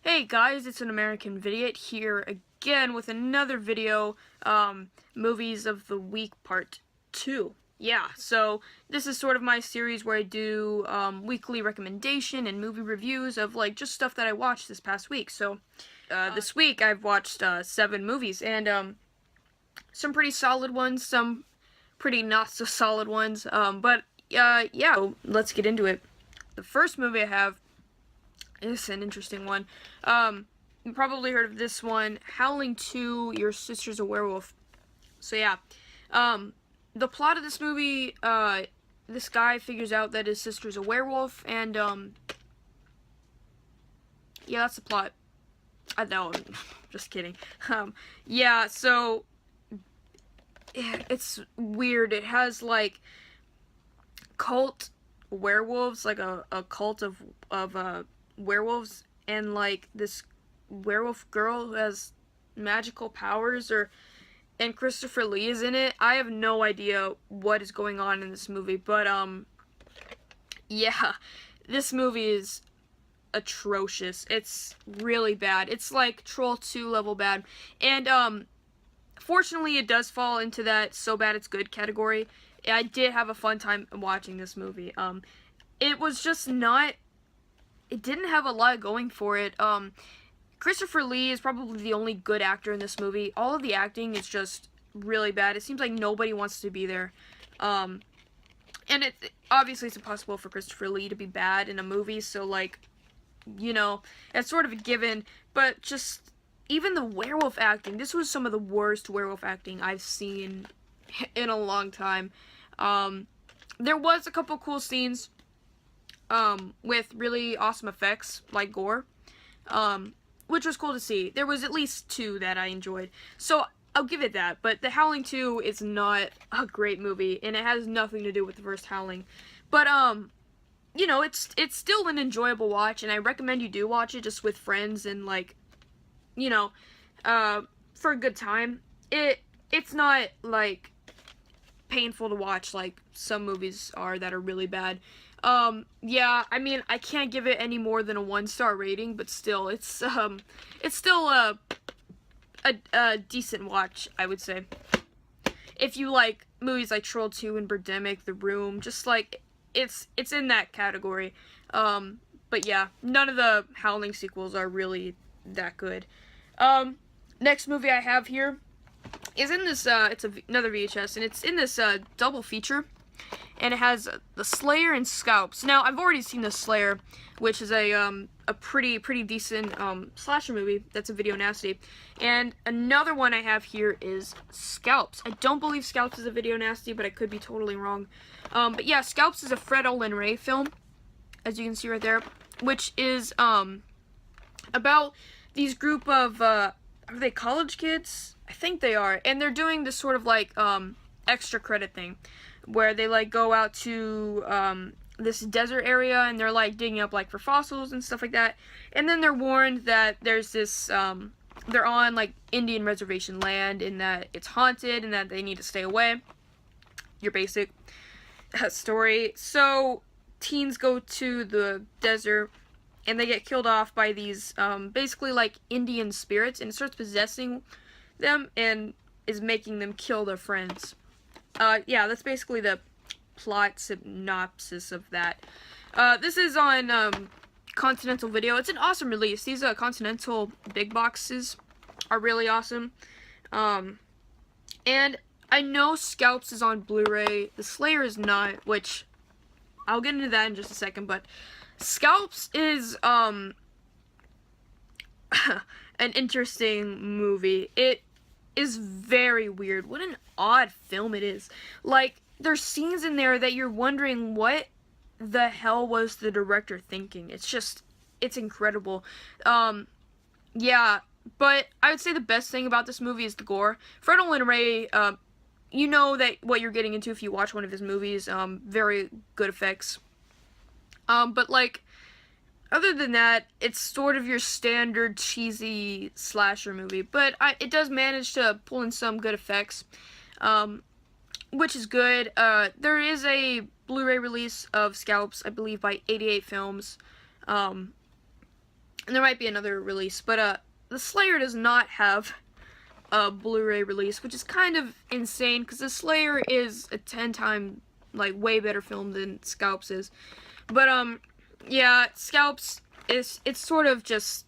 Hey guys, it's an American Vidiot here again with another video, Movies of the Week Part 2. Yeah, so this is sort of my series where I do weekly recommendation and movie reviews of like just stuff that I watched this past week. So this week I've watched 7 movies and some pretty solid ones, some pretty not so solid ones, but yeah, so let's get into it. The first movie I have is an interesting one. You probably heard of this one, Howling 2, Your Sister's a Werewolf. So yeah, the plot of this movie, this guy figures out that his sister's a werewolf, and yeah, that's the plot. No, I'm just kidding. Yeah, so it's weird. It has like cult werewolves, like a cult of werewolves, and like this werewolf girl who has magical powers, and Christopher Lee is in it. I have no idea what is going on in this movie, but yeah, this movie is atrocious. It's really bad. It's like Troll 2 level bad, and fortunately it does fall into that so bad it's good category. I did have a fun time watching this movie. It was just not, it didn't have a lot going for it. Christopher Lee is probably the only good actor in this movie. All of the acting is just really bad. It seems like nobody wants to be there. And obviously it's impossible for Christopher Lee to be bad in a movie, so like, you know, it's sort of a given, but just even the werewolf acting, this was some of the worst werewolf acting I've seen in a long time. There was a couple cool scenes with really awesome effects, like gore, which was cool to see. There was at least 2 that I enjoyed, so I'll give it that, but The Howling 2 is not a great movie, and it has nothing to do with the first Howling, but, you know, it's still an enjoyable watch, and I recommend you do watch it just with friends and, like, you know, for a good time. It's not, like, painful to watch like some movies are that are really bad. Yeah, I mean, I can't give it any more than a 1-star rating, but still, it's still a decent watch, I would say. If you like movies like Troll 2 and Birdemic, The Room, just like, it's in that category. But yeah, none of the Howling sequels are really that good. Next movie I have here is in this, it's another VHS, and it's in this, double feature, and it has The Slayer and Scalps. Now, I've already seen The Slayer, which is a pretty decent, slasher movie that's a video nasty, and another one I have here is Scalps. I don't believe Scalps is a video nasty, but I could be totally wrong. But yeah, Scalps is a Fred Olen Ray film, as you can see right there, which is, about these group of, are they college kids? I think they are, and they're doing this sort of like extra credit thing where they like go out to this desert area, and they're like digging up like for fossils and stuff like that, and then they're warned that there's this they're on like Indian reservation land, and that it's haunted and that they need to stay away. Your basic story. So teens go to the desert, and they get killed off by these basically like Indian spirits, and it starts possessing them and is making them kill their friends. Yeah, that's basically the plot synopsis of that. This is on Continental Video. It's an awesome release. These Continental big boxes are really awesome. And I know Scalps is on Blu-ray. The Slayer is not, which I'll get into that in just a second, but Scalps is an interesting movie. It is very weird. What an odd film it is. Like, there's scenes in there that you're wondering what the hell was the director thinking. It's just, it's incredible. Yeah, but I would say the best thing about this movie is the gore. Fred Olen Ray you know that what you're getting into if you watch one of his movies. Very good effects. But like, other than that, it's sort of your standard cheesy slasher movie. But it does manage to pull in some good effects, which is good. There is a Blu-ray release of Scalps, I believe, by 88 Films. And there might be another release, but the Slayer does not have a Blu-ray release, which is kind of insane because the Slayer is a 10-time like way better film than Scalps is. But yeah, Scalps it's sort of just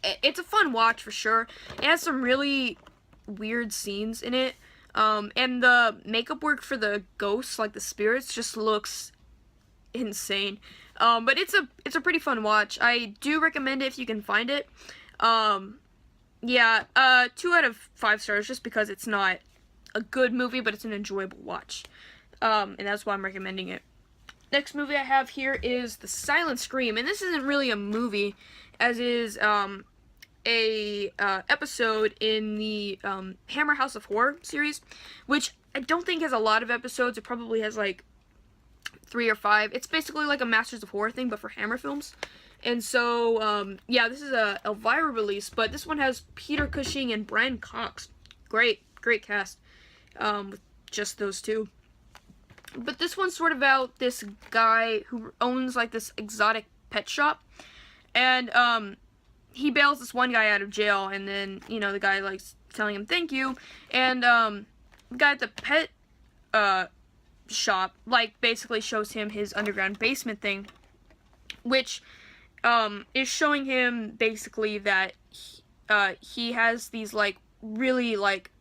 it's a fun watch for sure. It has some really weird scenes in it. And the makeup work for the ghosts, like the spirits, just looks insane. But it's a pretty fun watch. I do recommend it if you can find it. Yeah, 2 out of 5 stars just because it's not a good movie, but it's an enjoyable watch. And that's why I'm recommending it. Next movie I have here is The Silent Scream, and this isn't really a movie, as is a episode in the Hammer House of Horror series, which I don't think has a lot of episodes. It probably has like 3 or 5. It's basically like a Masters of Horror thing, but for Hammer films. And so, yeah, this is a Elvira release, but this one has Peter Cushing and Brian Cox. Great cast, with just those two. But this one's sort of about this guy who owns like this exotic pet shop, and he bails this one guy out of jail, and then, you know, the guy likes telling him thank you, and the guy at the pet shop like basically shows him his underground basement thing, which is showing him basically that he has these like really like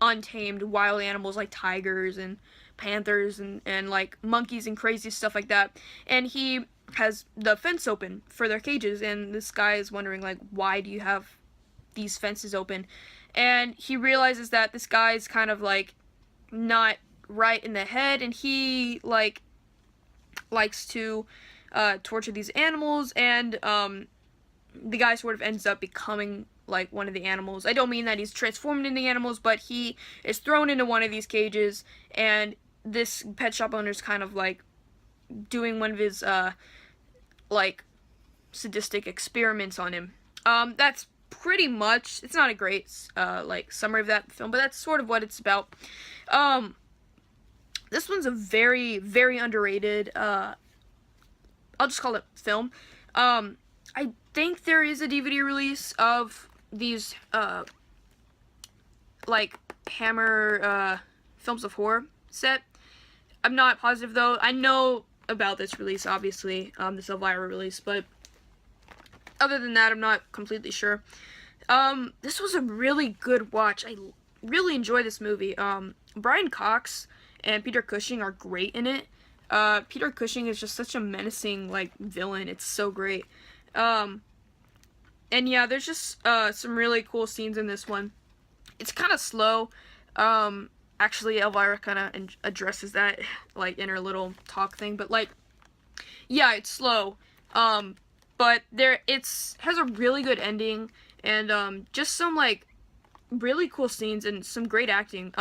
untamed wild animals like tigers and panthers and like monkeys and crazy stuff like that, and he has the fence open for their cages, and this guy is wondering like, why do you have these fences open? And he realizes that this guy's kind of like not right in the head, and he like likes to torture these animals, and the guy sort of ends up becoming like one of the animals. I don't mean that he's transformed into animals, but he is thrown into one of these cages, and this pet shop owner's kind of like doing one of his like sadistic experiments on him. That's pretty much, it's not a great like summary of that film, but that's sort of what it's about. This one's a very underrated I'll just call it film. I think there is a DVD release of these like Hammer Films of Horror set. I'm not positive though. I know about this release, obviously, this Elvira release, but other than that, I'm not completely sure. This was a really good watch. I really enjoy this movie. Brian Cox and Peter Cushing are great in it. Peter Cushing is just such a menacing, like, villain. It's so great. And yeah, there's just some really cool scenes in this one. It's kind of slow. Actually, Elvira kind of addresses that, like, in her little talk thing. But, like, yeah, it's slow. But has a really good ending. And, just some, like, really cool scenes and some great acting.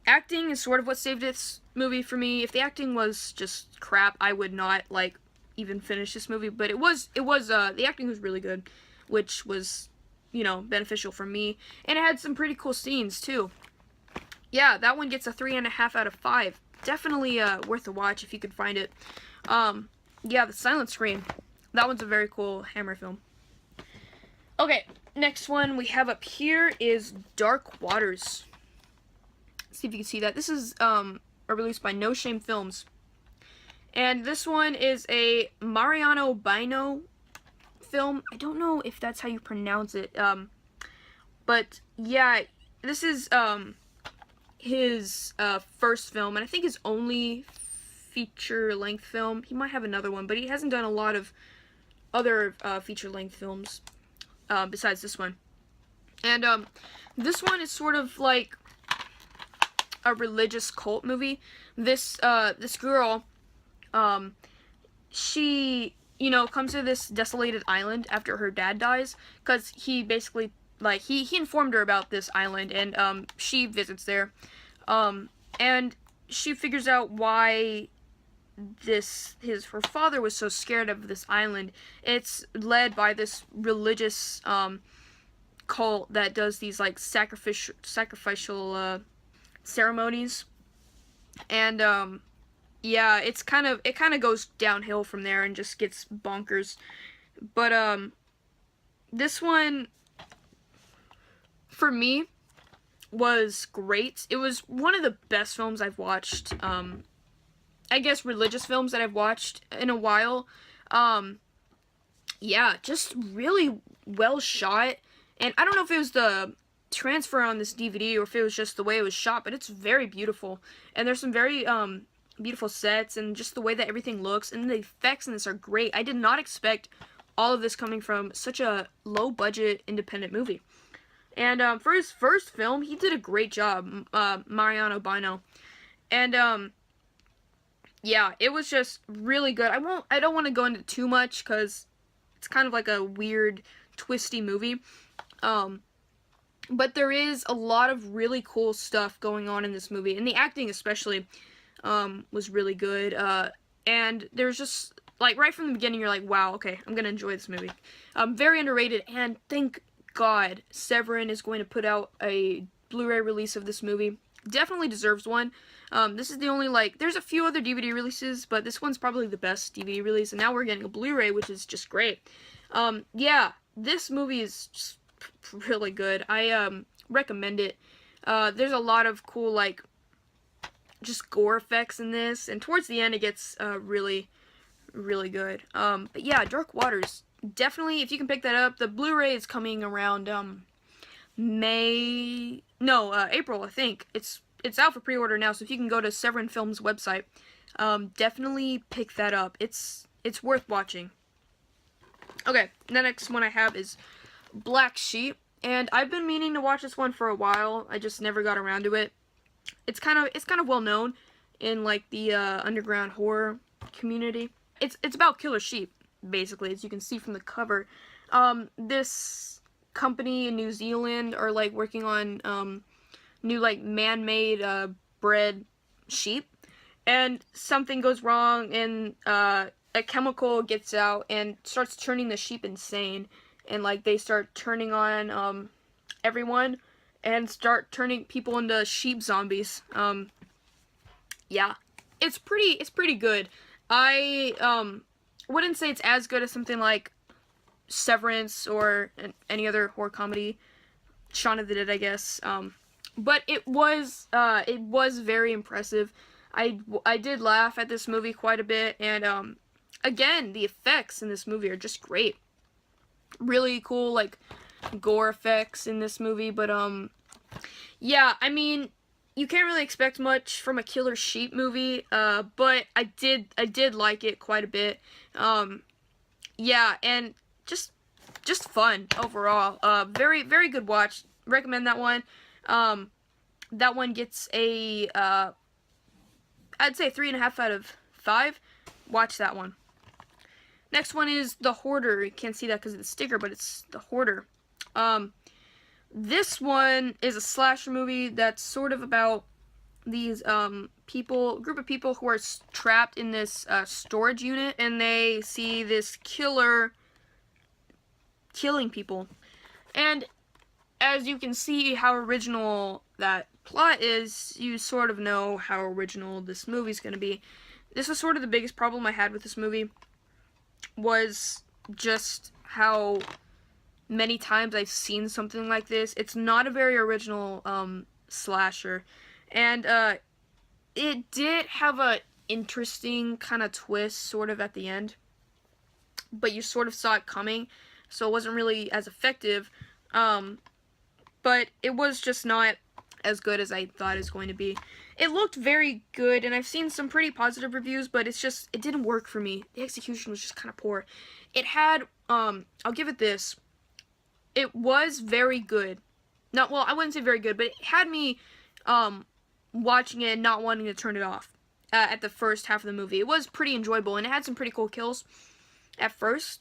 Acting is sort of what saved this movie for me. If the acting was just crap, I would not, like, even finish this movie. But the acting was really good, which was, you know, beneficial for me. And it had some pretty cool scenes, too. Yeah, that one gets a 3.5 out of 5. Definitely worth a watch if you could find it. Yeah, The Silent Scream. That one's a very cool Hammer film. Okay, next one we have up here is Dark Waters. Let's see if you can see that. This is a release by No Shame Films. And this one is a Mariano Bino film. I don't know if that's how you pronounce it. But yeah, this is his first film, and I think his only feature-length film. He might have another one, but he hasn't done a lot of other feature-length films besides this one. And this one is sort of like a religious cult movie. This girl, she, you know, comes to this desolated island after her dad dies, because he basically like he informed her about this island, and she visits there, and she figures out why her father was so scared of this island. It's led by this religious cult that does these like sacrificial ceremonies, and yeah, it kind of goes downhill from there and just gets bonkers. But this one for me was great. It was one of the best films I've watched. I guess religious films that I've watched in a while. Yeah, just really well shot. And I don't know if it was the transfer on this DVD or if it was just the way it was shot, but it's very beautiful. And there's some very beautiful sets and just the way that everything looks, and the effects in this are great. I did not expect all of this coming from such a low budget independent movie. And for his first film, he did a great job, Mariano Bino. And yeah, it was just really good. I don't want to go into too much because it's kind of like a weird, twisty movie. But there is a lot of really cool stuff going on in this movie, and the acting especially was really good. And there's just like right from the beginning, you're like, wow, okay, I'm gonna enjoy this movie. Very underrated, and thank God Severin is going to put out a Blu-ray release of this movie. Definitely deserves one. This is the only, like, there's a few other DVD releases, but this one's probably the best DVD release, and now we're getting a Blu-ray, which is just great. Yeah, this movie is just really good. I recommend it. There's a lot of cool, like, just gore effects in this, and towards the end it gets really, really good. But yeah, Dark Waters, definitely, if you can pick that up. The Blu-ray is coming around April, I think. It's out for pre-order now, so if you can go to Severin Films website, definitely pick that up. It's worth watching. Okay, the next one I have is Black Sheep, and I've been meaning to watch this one for a while. I just never got around to it. It's kind of well known in like the underground horror community. It's about killer sheep, basically, as you can see from the cover. This company in New Zealand are like working on new like man-made bred sheep, and something goes wrong, and a chemical gets out and starts turning the sheep insane, and like they start turning on everyone and start turning people into sheep zombies. Yeah, it's pretty good. I wouldn't say it's as good as something like Severance or any other horror comedy. Shaun of the Dead, I guess. But it was very impressive. I did laugh at this movie quite a bit, and again, the effects in this movie are just great. Really cool, like, gore effects in this movie, but yeah, I mean, you can't really expect much from a killer sheep movie, but I did like it quite a bit. Yeah, and just fun overall. Very, very good watch. Recommend that one. That one gets a I'd say 3.5 out of 5. Watch that one. Next one is The Hoarder. You can't see that because of the sticker, but it's The Hoarder. This one is a slasher movie that's sort of about these group of people who are trapped in this storage unit, and they see this killer killing people. And as you can see how original that plot is, you sort of know how original this movie's going to be. This was sort of the biggest problem I had with this movie, was just how many times I've seen something like this. It's not a very original slasher, and it did have a interesting kind of twist sort of at the end, but you sort of saw it coming, so it wasn't really as effective. But it was just not as good as I thought it was going to be. It looked very good, and I've seen some pretty positive reviews, but it didn't work for me. The execution was just kind of poor. It had, I'll give it this. It was very good. Not, well, I wouldn't say very good, but it had me, watching it and not wanting to turn it off, at the first half of the movie. It was pretty enjoyable, and it had some pretty cool kills at first.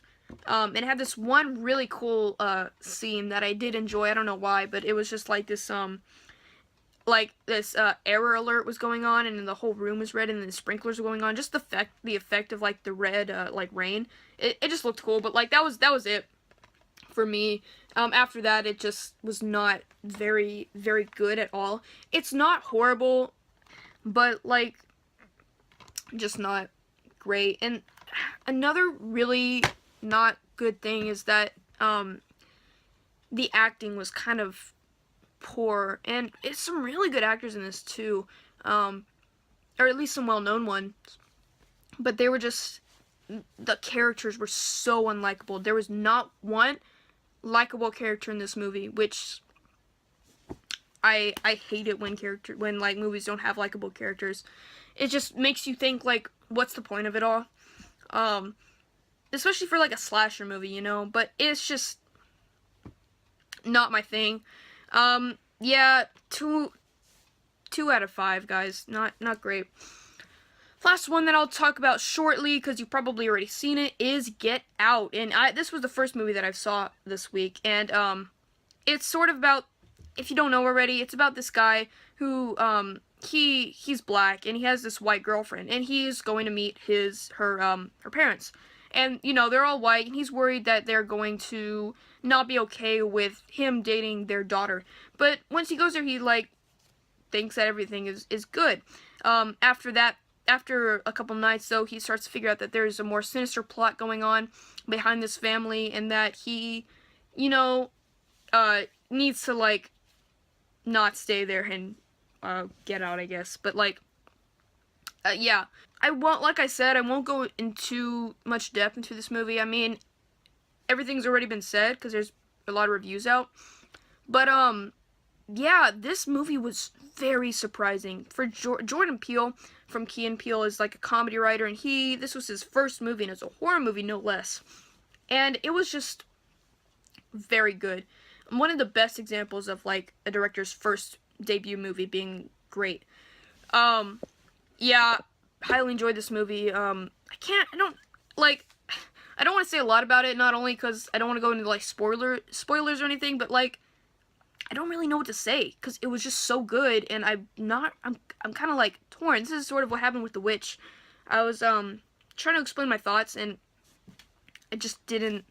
It had this one really cool scene that I did enjoy. I don't know why, but it was just like this error alert was going on, and then the whole room was red, and then the sprinklers were going on. Just the effect of like the red like rain. It just looked cool, but like that was it for me. After that, it just was not very good at all. It's not horrible, but like just not great. And another really not good thing is that the acting was kind of poor, and it's some really good actors in this too, or at least some well-known ones, but they were just, the characters were so unlikable. There was not one likable character in this movie, which I hate it when like movies don't have likable characters. It just makes you think like, what's the point of it all? Especially for like a slasher movie, you know, but it's just not my thing. Yeah, 2 out of 5, guys. Not great. Last one that I'll talk about shortly, because you've probably already seen it, is Get Out. And this was the first movie that I saw this week, and it's sort of about, if you don't know already, it's about this guy who he's black, and he has this white girlfriend, and he's going to meet her parents. And, you know, they're all white, and he's worried that they're going to not be okay with him dating their daughter. But once he goes there, he, like, thinks that everything is good. After a couple nights, though, he starts to figure out that there's a more sinister plot going on behind this family, and that he, you know, needs to, like, not stay there and get out, I guess. But, like, yeah. Like I said, I won't go into much depth into this movie. I mean, everything's already been said, because there's a lot of reviews out. But, yeah, this movie was very surprising. For Jordan Peele from Key and Peele is like a comedy writer, and this was his first movie, and it's a horror movie, no less. And it was just very good. One of the best examples of, like, a director's first debut movie being great. Yeah, highly enjoyed this movie. I don't want to say a lot about it, not only because I don't want to go into, like, spoilers or anything, but, like, I don't really know what to say, because it was just so good, and I'm kind of, like, torn. This is sort of what happened with The Witch. I was, trying to explain my thoughts, and I just didn't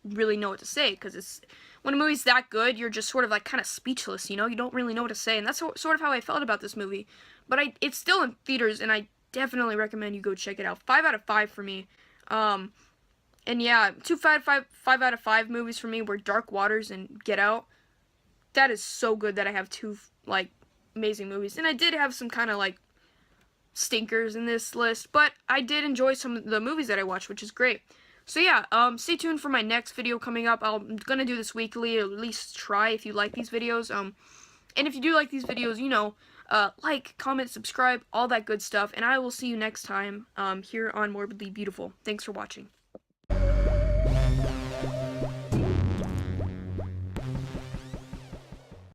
really know what to say, because when a movie's that good, you're just sort of, like, kind of speechless, you know? You don't really know what to say, and that's sort of how I felt about this movie. But it's still in theaters, and I definitely recommend you go check it out. 5 out of 5 for me. And yeah, 5 out of 5 movies for me were Dark Waters and Get Out. That is so good that I have 2, like, amazing movies. And I did have some kind of, like, stinkers in this list, but I did enjoy some of the movies that I watched, which is great. So yeah, stay tuned for my next video coming up. I'm gonna do this weekly, or at least try, if you like these videos. And if you do like these videos, you know, like, comment, subscribe, all that good stuff. And I will see you next time, here on Morbidly Beautiful. Thanks for watching.